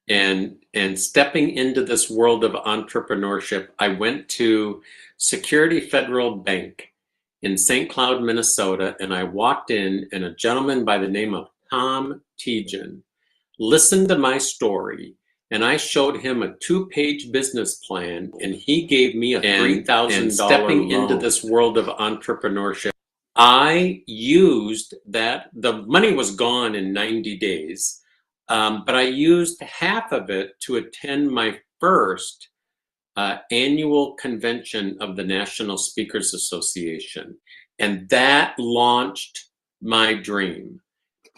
And stepping into this world of entrepreneurship, I went to Security Federal Bank in St. Cloud, Minnesota, and I walked in, and a gentleman by the name of Tom Tejan listened to my story, and I showed him a 2-page business plan, and he gave me a $3,000 stepping loan. Into this world of entrepreneurship, I used that. The money was gone in 90 days, but I used half of it to attend my first annual convention of the National Speakers Association, and that launched my dream.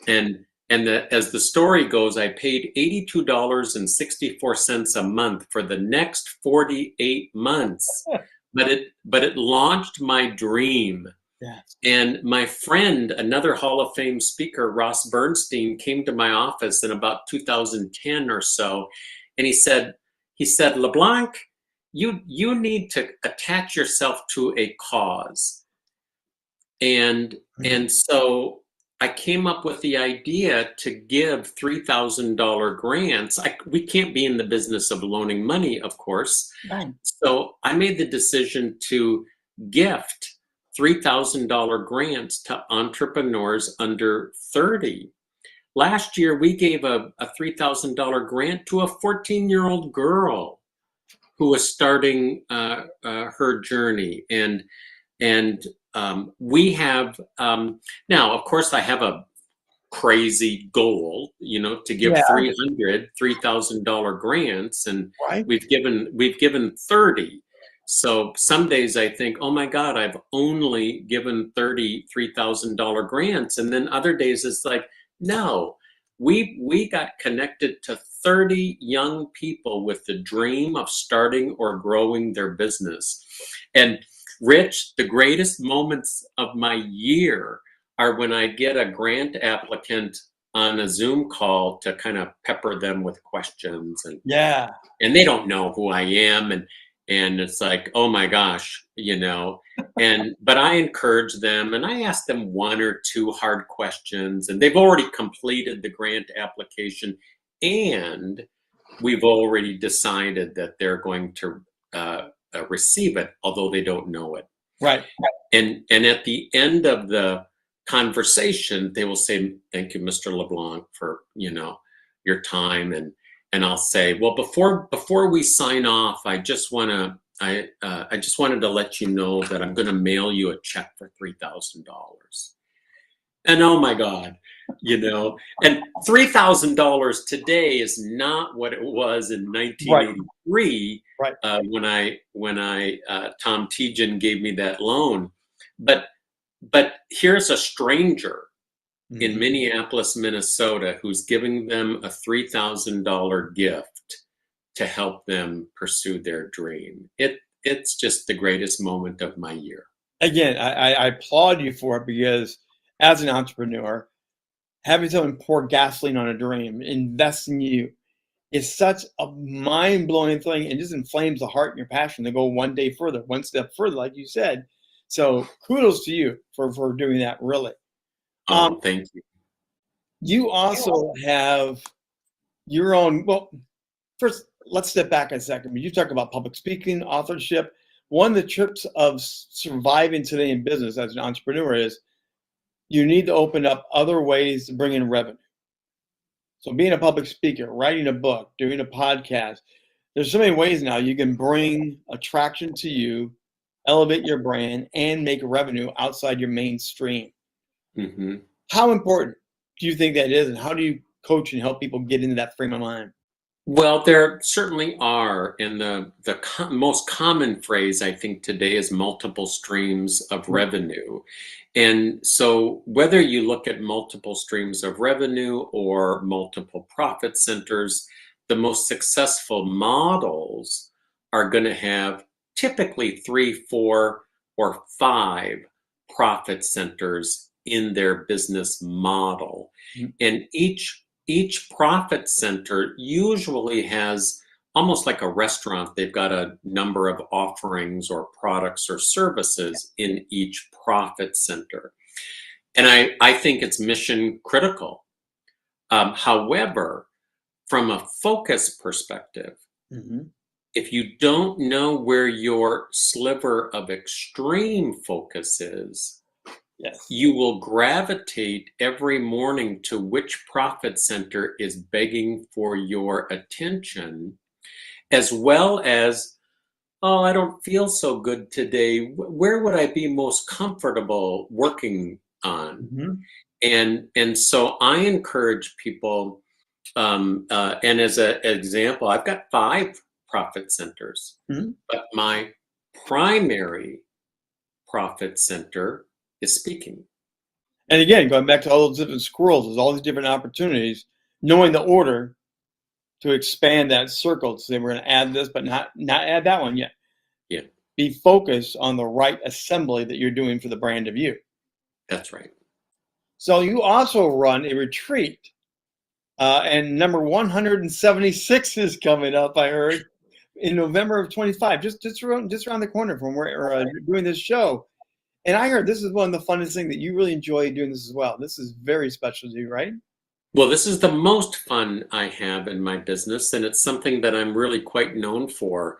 As the story goes, I paid $82.64 a month for the next 48 months, but it launched my dream. Yes. And my friend, another Hall of Fame speaker, Ross Bernstein, came to my office in about 2010 or so, and he said, LeBlanc, you need to attach yourself to a cause. And so I came up with the idea to give $3,000 grants. We can't be in the business of loaning money, of course. Right. So I made the decision to gift $3,000 grants to entrepreneurs under 30. Last year, we gave a $3,000 grant to a 14-year-old girl who was starting her journey. And we have, now, of course, I have a crazy goal, to give $3,000 grants, and right. we've given 30. So some days I think, oh my God, I've only given $33,000 grants. And then other days it's like, no, we got connected to 30 young people with the dream of starting or growing their business. And Rich, the greatest moments of my year are when I get a grant applicant on a Zoom call to kind of pepper them with questions. And they don't know who I am. And it's like, oh my gosh, but I encourage them, and I ask them 1 or 2 hard questions, and they've already completed the grant application, and we've already decided that they're going to receive it, although they don't know it. Right. And at the end of the conversation, they will say, thank you, Mr. LeBlanc, for, your time. And I'll say, well, before we sign off, I just wanted to let you know that I'm going to mail you a check for $3,000. And oh my God, and $3,000 today is not what it was in 1983, right. When Tom Tejan gave me that loan. But here's a stranger in Minneapolis, Minnesota, who's giving them a $3,000 gift to help them pursue their dream. It's just the greatest moment of my year. Again, I applaud you for it, because as an entrepreneur, having someone pour gasoline on a dream, invest in you, is such a mind-blowing thing, and just inflames the heart and your passion to go one step further, like you said. So kudos to you for doing that, really. Thank you. You also have your own, well, first, let's step back a second. You talk about public speaking, authorship. One of the tricks of surviving today in business as an entrepreneur is you need to open up other ways to bring in revenue. So being a public speaker, writing a book, doing a podcast, there's so many ways now you can bring attraction to you, elevate your brand, and make revenue outside your mainstream. Mm-hmm. How important do you think that is, and how do you coach and help people get into that frame of mind? Well, there certainly are, and the most common phrase I think today is multiple streams of revenue. And so whether you look at multiple streams of revenue or multiple profit centers, the most successful models are going to have typically 3, 4, or 5 profit centers in their business model. And each profit center usually has, almost like a restaurant, they've got a number of offerings or products or services in each profit center. And I think it's mission critical. However, from a focus perspective, Mm-hmm. if you don't know where your sliver of extreme focus is, Yes. you will gravitate every morning to which profit center is begging for your attention, as well as, oh, I don't feel so good today. Where would I be most comfortable working on? Mm-hmm. And so I encourage people, and as an example, I've got 5 profit centers, Mm-hmm. but my primary profit center is speaking. And again, going back to all those different squirrels, there's all these different opportunities, knowing the order to expand that circle. To say we're going to add this, but not add that one yet. Yeah, Be focused on the right assembly that you're doing for the brand of you. that's right. So you also run a retreat, and number 176 is coming up. I heard in November of 25, just around the corner from where you're doing this show. And I heard this is one of the funnest things that you really enjoy doing this as well. This is very special to you, right? Well, this is the most fun I have in my business, and it's something that I'm really quite known for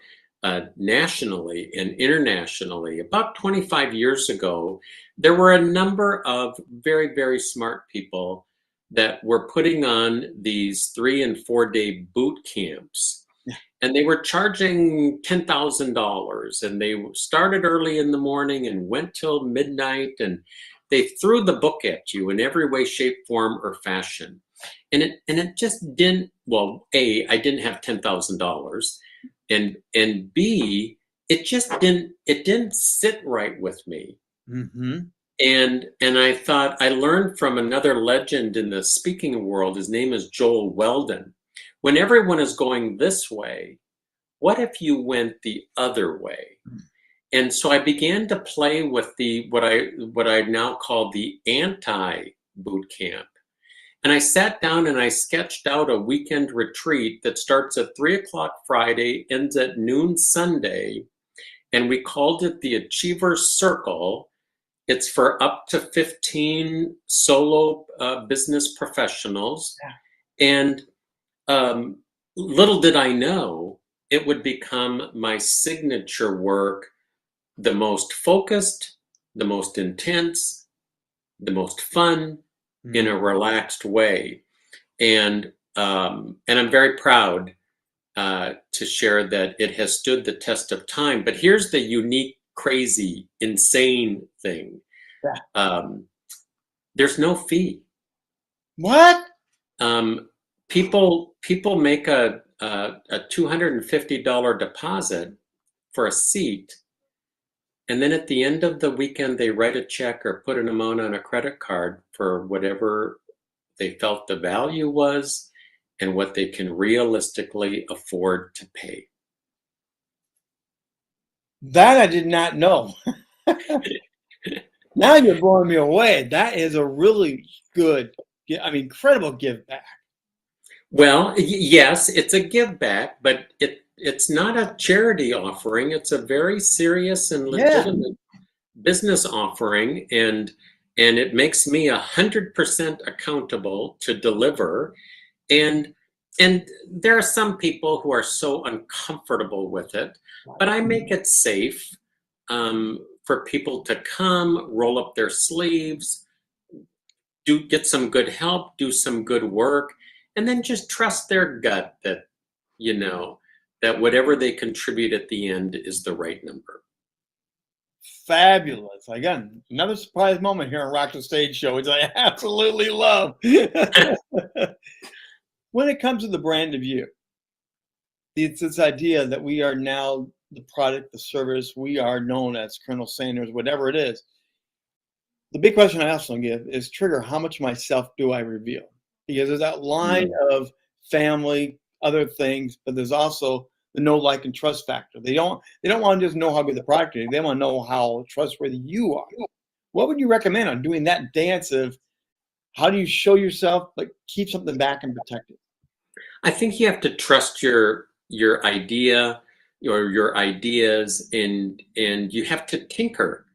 nationally and internationally. About 25 years ago, there were a number of very, very smart people that were putting on these 3 and 4 day boot camps. Yeah. And they were charging $10,000, and they started early in the morning and went till midnight, and they threw the book at you in every way, shape, form, or fashion. And it just didn't, well, A, I didn't have $10,000, and B, it didn't sit right with me. Mm-hmm. And I thought, I learned from another legend in the speaking world. His name is Joel Weldon. When everyone is going this way, what if you went the other way? And so I began to play with what I now call the anti boot camp. And I sat down and I sketched out a weekend retreat that starts at 3 o'clock Friday, ends at noon Sunday. And we called it the Achievers Circle. It's for up to 15 solo business professionals. Yeah. And little did I know it would become my signature work, the most focused, the most intense, the most fun, in a relaxed way. And I'm very proud to share that it has stood the test of time. But here's the unique, crazy, insane thing. Yeah. There's no fee. What? People make a $250 deposit for a seat, and then at the end of the weekend they write a check or put an amount on a credit card for whatever they felt the value was and what they can realistically afford to pay. That I did not know. Now you're blowing me away. That is a really good, incredible give back. Well, yes, it's a give back, but it's not a charity offering. It's a very serious and legitimate business offering, and it makes me 100% accountable to deliver. And there are some people who are so uncomfortable with it, but I make it safe for people to come, roll up their sleeves, get some good help, do some good work, and then just trust their gut that, that whatever they contribute at the end is the right number. Fabulous. Again, another surprise moment here on Rock the Stage Show, which I absolutely love. When it comes to the brand of you, it's this idea that we are now the product, the service, we are known as Colonel Sanders, whatever it is. The big question I also give is, Trigger, how much myself do I reveal? Because there's that line of family, other things, but there's also the know, like, and trust factor. They don't want to just know how good the product is. They want to know how trustworthy you are. What would you recommend on doing that dance of how do you show yourself, but keep something back and protect it? I think you have to trust your idea or your ideas, and you have to tinker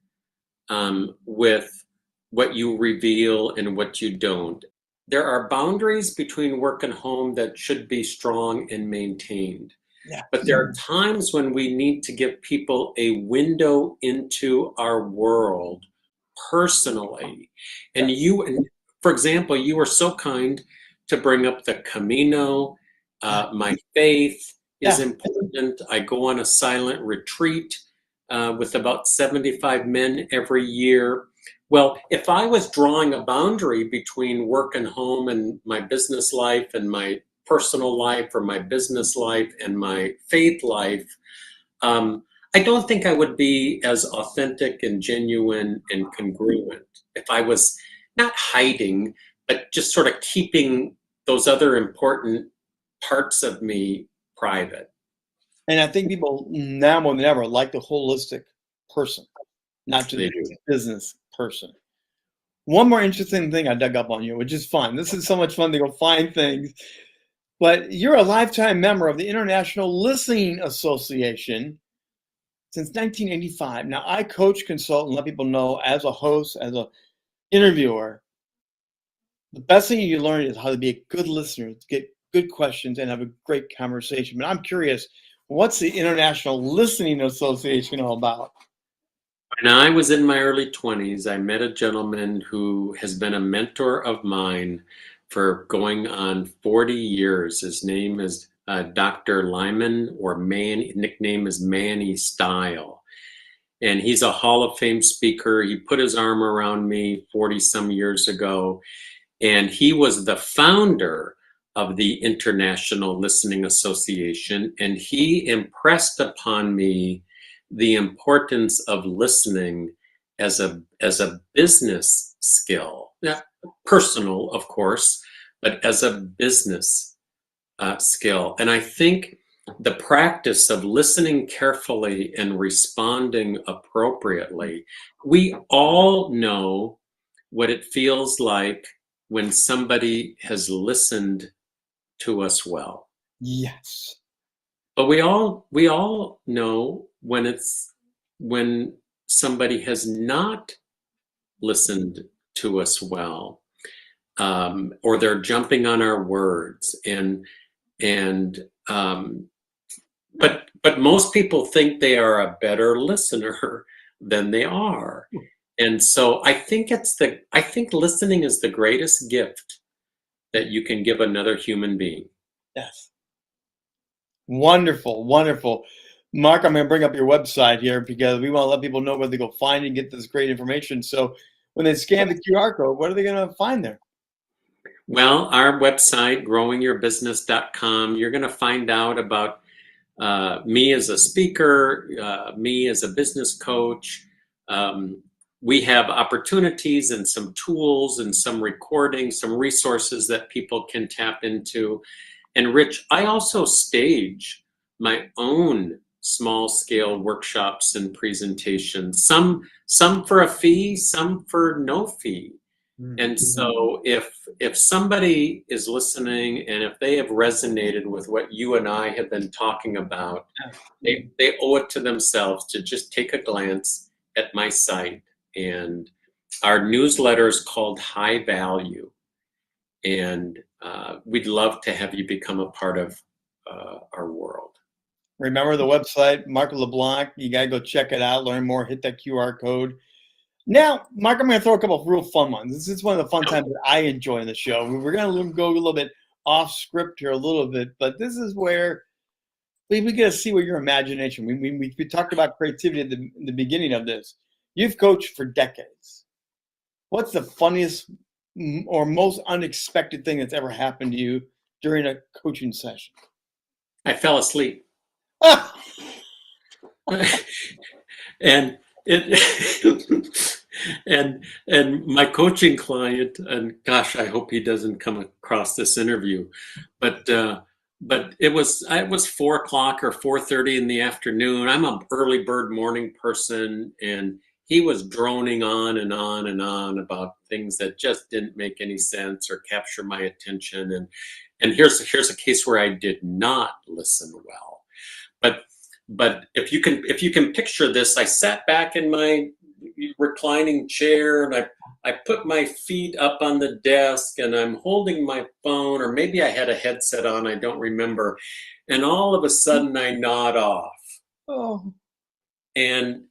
with what you reveal and what you don't. there are boundaries between work and home that should be strong and maintained. Yeah. But there are times when we need to give people a window into our world personally. And for example, you were so kind to bring up the Camino. My faith is Yeah. important. I go on a silent retreat with about 75 men every year. Well, if I was drawing a boundary between work and home and my business life and my personal life or my business life and my faith life, I don't think I would be as authentic and genuine and congruent if I was not hiding, but just sort of keeping those other important parts of me private. And I think people now more than ever like the holistic person, not just They the do. business person. One more interesting thing I dug up on you, which is fun. This is so much fun to go find things. But you're a lifetime member of the International Listening Association since 1985. Now, I coach, consult, and let people know as a host, as an interviewer, the best thing you learn is how to be a good listener, to get good questions, and have a great conversation. But I'm curious, what's the International Listening Association all about? When I was in my early 20s, I met a gentleman who has been a mentor of mine for going on 40 years. His name is Dr. Lyman, or Man, nickname is Manny Style. And he's a Hall of Fame speaker. He put his arm around me 40 some years ago. And he was the founder of the International Listening Association. And he impressed upon me the importance of listening as a business skill. Yeah, personal, of course, but as a business skill. And I think the practice of listening carefully and responding appropriately, we all know what it feels like when somebody has listened to us well. Yes. But we all know when somebody has not listened to us well, or they're jumping on our words, and but most people think they are a better listener than they are. And so I think listening is the greatest gift that you can give another human being. Yes. Wonderful, wonderful. Mark, I'm going to bring up your website here because we want to let people know where they go find and get this great information. So when they scan the QR code, what are they going to find there? Well, our website, growingyourbusiness.com, you're going to find out about me as a speaker, me as a business coach. We have opportunities and some tools and some recordings, some resources that people can tap into. And Rich, I also stage my own small scale workshops and presentations, some for a fee, some for no fee. And so if somebody is listening and if they have resonated with what you and I have been talking about, they owe it to themselves to just take a glance at my site. And our newsletter is called High Value. And we'd love to have you become a part of our world. Remember the website, Mark LeBlanc. You got to go check it out, learn more, hit that QR code. Now, Mark, I'm going to throw a couple of real fun ones. This is one of the fun times that I enjoy in the show. We're going to go a little bit off script here a little bit, but this is where we get to see what your imagination. We talked about creativity at the beginning of this. You've coached for decades. What's the funniest or most unexpected thing that's ever happened to you during a coaching session? I fell asleep. And and my coaching client, and gosh, I hope he doesn't come across this interview, but it was 4 o'clock or 4:30 in the afternoon. I'm an early bird morning person, and he was droning on and on and on about things that just didn't make any sense or capture my attention. And here's a case where I did not listen well. But if you can picture this, I sat back in my reclining chair and I put my feet up on the desk and I'm holding my phone, or maybe I had a headset on, I don't remember. And all of a sudden I nod off. Oh. And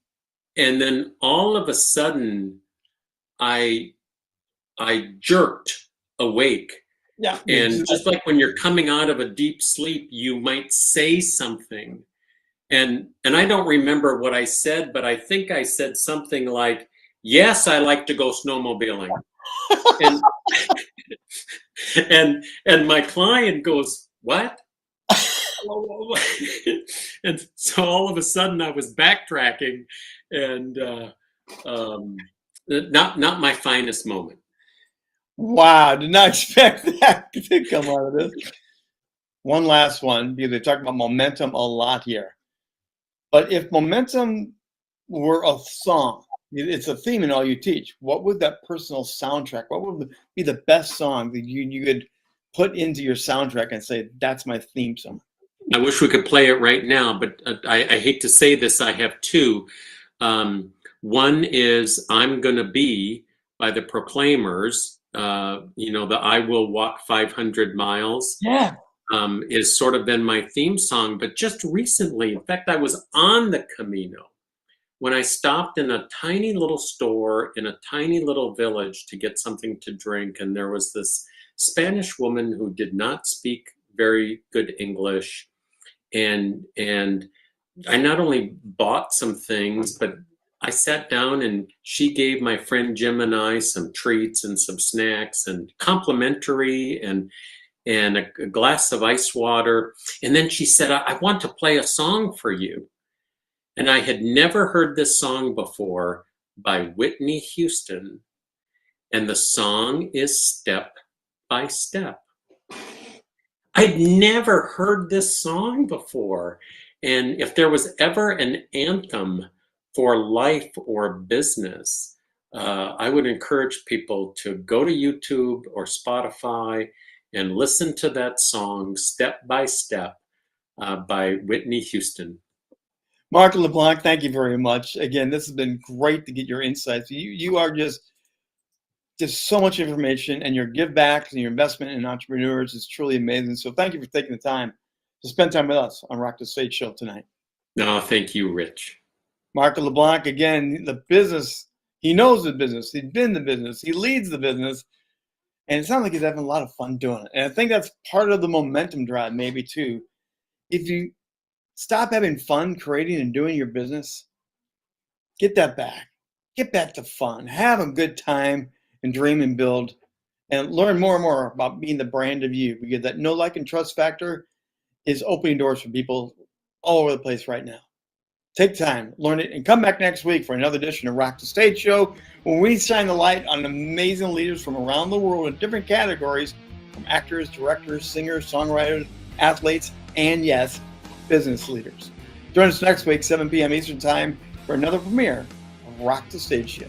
then all of a sudden I jerked awake. Yeah. And just like when you're coming out of a deep sleep, you might say something. And I don't remember what I said, but I think I said something like, yes, I like to go snowmobiling. And and my client goes, what? And so all of a sudden I was backtracking, and not my finest moment. Wow, did not expect that to come out of this. One last one, because they talk about momentum a lot here. But if momentum were a song, it's a theme in all you teach, what would that personal soundtrack, what would be the best song that you could put into your soundtrack and say, that's my theme song? I wish we could play it right now, but I hate to say this, I have two. One is I'm Gonna Be by the Proclaimers. The I Will Walk 500 Miles. Yeah. Is sort of been my theme song. But just recently, in fact, I was on the Camino when I stopped in a tiny little store in a tiny little village to get something to drink. And there was this Spanish woman who did not speak very good English. And I not only bought some things, but I sat down and she gave my friend Jim and I some treats and some snacks and complimentary and a glass of ice water. And then she said, I want to play a song for you. And I had never heard this song before, by Whitney Houston. And the song is Step by Step. I'd never heard this song before. And if there was ever an anthem for life or business, I would encourage people to go to YouTube or Spotify and listen to that song, Step by Step, by Whitney Houston. Mark LeBlanc, thank you very much. Again, this has been great to get your insights. You are just so much information, and your give backs and your investment in entrepreneurs is truly amazing. So thank you for taking the time to spend time with us on Rock the Stage Show tonight. No, thank you, Rich. Mark LeBlanc, again, the business, he knows the business, he's been in the business, he leads the business, and it sounds like he's having a lot of fun doing it. And I think that's part of the momentum drive, maybe too. If you stop having fun creating and doing your business, get that back. Get back to fun. Have a good time and dream and build, and learn more and more about being the brand of you, because that know, like, and trust factor is opening doors for people all over the place right now. Take time, learn it, and come back next week for another edition of Rock the Stage Show, when we shine the light on amazing leaders from around the world in different categories, from actors, directors, singers, songwriters, athletes, and yes, business leaders. Join us next week, 7 p.m. Eastern Time, for another premiere of Rock the Stage Show.